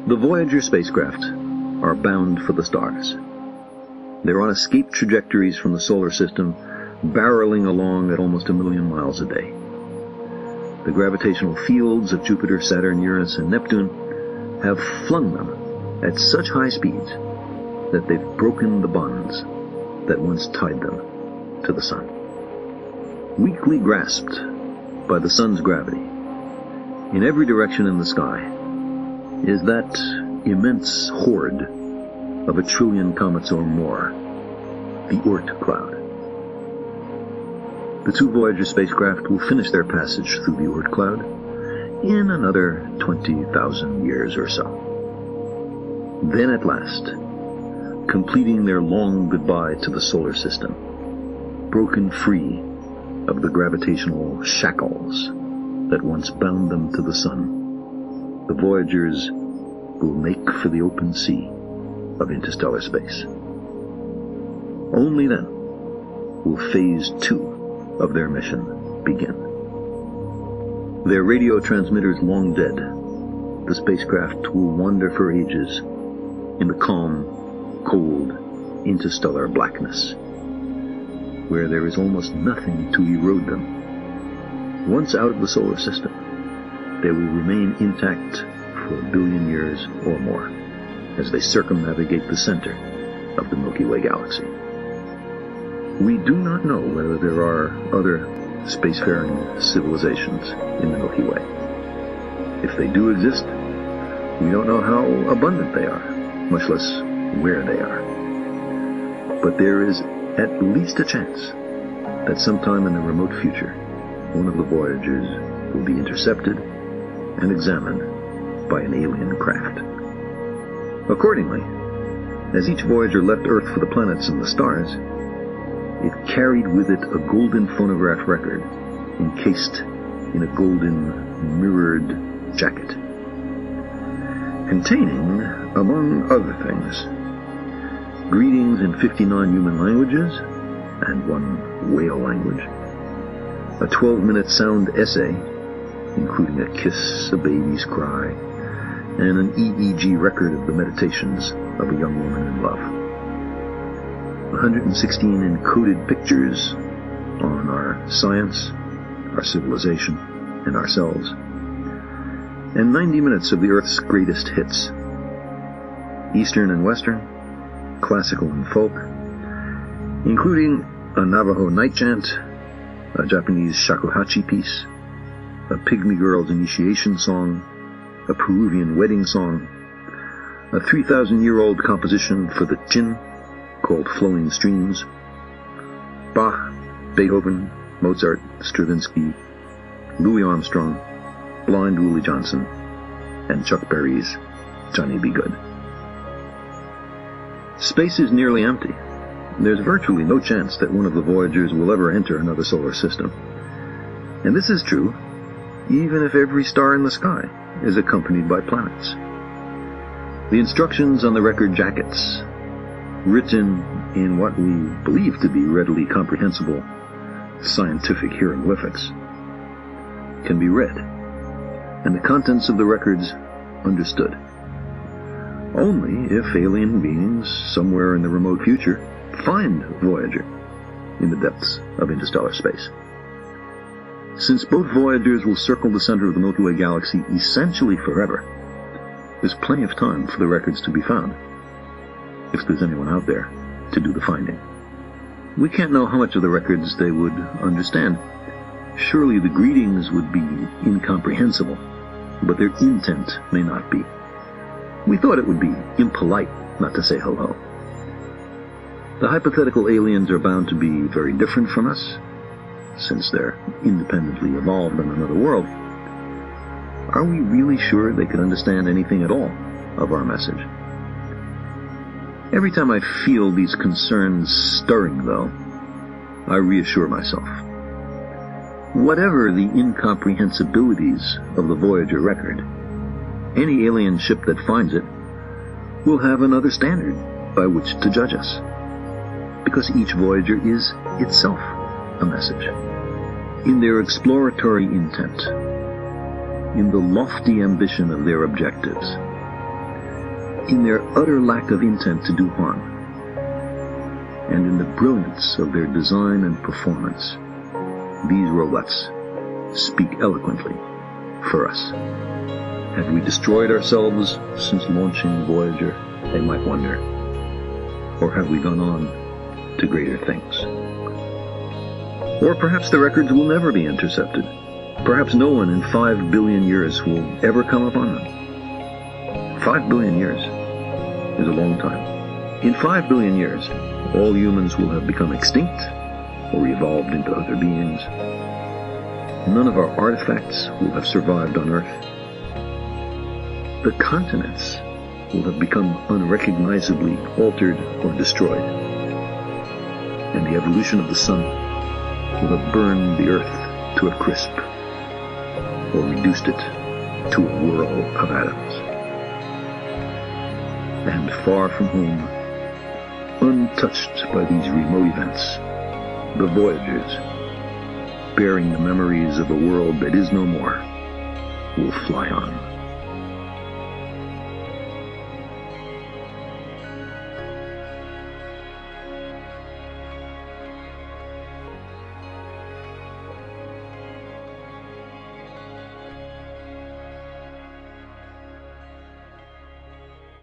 The Voyager spacecraft are bound for the stars. They're on escape trajectories from the solar system, barreling along at almost 1 million miles a day. The gravitational fields of Jupiter, Saturn, Uranus, and Neptune have flung them at such high speeds that they've broken the bonds that once tied them to the sun. Weakly grasped by the sun's gravity, in every direction in the sky is that immense horde of 1 trillion comets or more, the Oort cloud. The 2 Voyager spacecraft will finish their passage through the Oort cloud in another 20,000 years or so. Then at last, completing their long goodbye to the solar system, broken free of the gravitational shackles that once bound them to the sun, the Voyagers will make for the open sea of interstellar space. Only then will Phase 2 of their mission begin. Their radio transmitters long dead, the spacecraft will wander for ages in the calm, cold, interstellar blackness, where there is almost nothing to erode them. Once out of the solar system, they will remain intact for 1 billion years or more as they circumnavigate the center of the Milky Way galaxy. We do not know whether there are other spacefaring civilizations in the Milky Way. If they do exist, we don't know how abundant they are, much less where they are. But there is at least a chance that sometime in the remote future, one of the Voyagers will be intercepted and examined by an alien craft. Accordingly, as each Voyager left Earth for the planets and the stars, it carried with it a golden phonograph record encased in a golden mirrored jacket, containing, among other things, greetings in 59 human languages and 1 whale language, a 12-minute sound essay, including a kiss, a baby's cry, and an EEG record of the meditations of a young woman in love. 116 encoded pictures on our science, our civilization, and ourselves, and 90 minutes of the Earth's greatest hits, Eastern and Western, classical and folk, including a Navajo night chant, a Japanese shakuhachi piece, a Pygmy girl's initiation song, a Peruvian wedding song, a 3,000-year-old composition for the Jinn called Flowing Streams, Bach, Beethoven, Mozart, Stravinsky, Louis Armstrong, Blind Willie Johnson, and Chuck Berry's Johnny B. Good. Space is nearly empty. There's virtually no chance that one of the Voyagers will ever enter another solar system. And this is true even if every star in the sky is accompanied by planets. The instructions on the record jackets, written in what we believe to be readily comprehensible scientific hieroglyphics, can be read, and the contents of the records understood. Only if alien beings somewhere in the remote future find Voyager in the depths of interstellar space. Since both Voyagers will circle the center of the Milky Way galaxy essentially forever, there's plenty of time for the records to be found, if there's anyone out there to do the finding. We can't know how much of the records they would understand. Surely the greetings would be incomprehensible, but their intent may not be. We thought it would be impolite not to say hello. The hypothetical aliens are bound to be very different from us, since they're independently evolved on another world. Are we really sure they could understand anything at all of our message? Every time I feel these concerns stirring, though, I reassure myself. Whatever the incomprehensibilities of the Voyager record, any alien ship that finds it will have another standard by which to judge us, because each Voyager is itself a message. In their exploratory intent, in the lofty ambition of their objectives, in their utter lack of intent to do harm, and in the brilliance of their design and performance, these robots speak eloquently for us. Have we destroyed ourselves since launching Voyager, they might wonder? Or have we gone on to greater things? Or perhaps the records will never be intercepted. Perhaps no one in 5 billion years will ever come upon them. 5 billion years is a long time. In 5 billion years, all humans will have become extinct or evolved into other beings. None of our artifacts will have survived on Earth. The continents will have become unrecognizably altered or destroyed. And the evolution of the sun will have burned the Earth to a crisp, or reduced it to a whirl of atoms. And far from home, untouched by these remote events, the Voyagers, bearing the memories of a world that is no more, will fly on.